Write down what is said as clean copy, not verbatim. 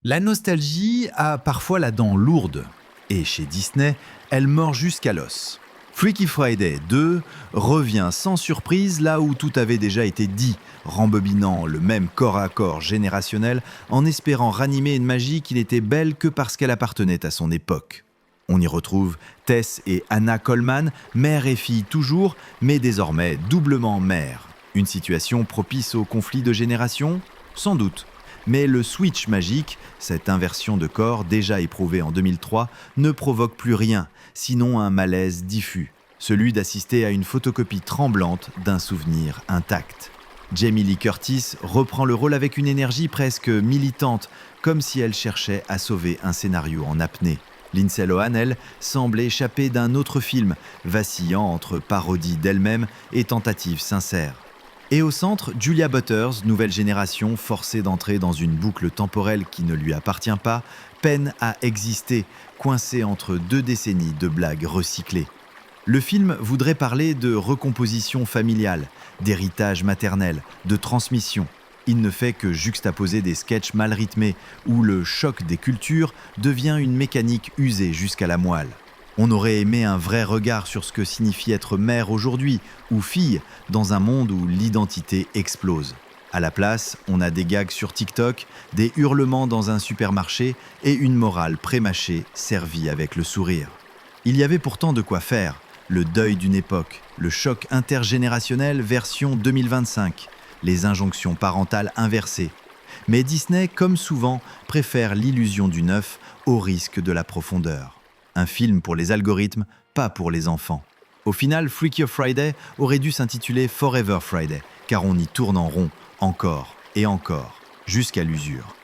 La nostalgie a parfois la dent lourde, et chez Disney, elle mord jusqu'à l'os. Freaky Friday 2 revient sans surprise là où tout avait déjà été dit, rembobinant le même corps à corps générationnel en espérant ranimer une magie qui n'était belle que parce qu'elle appartenait à son époque. On y retrouve Tess et Anna Coleman, mère et fille toujours, mais désormais doublement mère. Une situation propice au conflit de génération ? Sans doute. Mais le switch magique, cette inversion de corps déjà éprouvée en 2003, ne provoque plus rien, sinon un malaise diffus, celui d'assister à une photocopie tremblante d'un souvenir intact. Jamie Lee Curtis reprend le rôle avec une énergie presque militante, comme si elle cherchait à sauver un scénario en apnée. Lindsay Lohan, elle, semble échapper d'un autre film, vacillant entre parodie d'elle-même et tentative sincère. Et au centre, Julia Butters, nouvelle génération, forcée d'entrer dans une boucle temporelle qui ne lui appartient pas, peine à exister, coincée entre 2 décennies de blagues recyclées. Le film voudrait parler de recomposition familiale, d'héritage maternel, de transmission. Il ne fait que juxtaposer des sketchs mal rythmés où le choc des cultures devient une mécanique usée jusqu'à la moelle. On aurait aimé un vrai regard sur ce que signifie être mère aujourd'hui, ou fille, dans un monde où l'identité explose. À la place, on a des gags sur TikTok, des hurlements dans un supermarché et une morale prémâchée servie avec le sourire. Il y avait pourtant de quoi faire, le deuil d'une époque, le choc intergénérationnel version 2025, les injonctions parentales inversées. Mais Disney, comme souvent, préfère l'illusion du neuf au risque de la profondeur. Un film pour les algorithmes, pas pour les enfants. Au final, Freaky Friday aurait dû s'intituler Forever Friday, car on y tourne en rond, encore et encore, jusqu'à l'usure.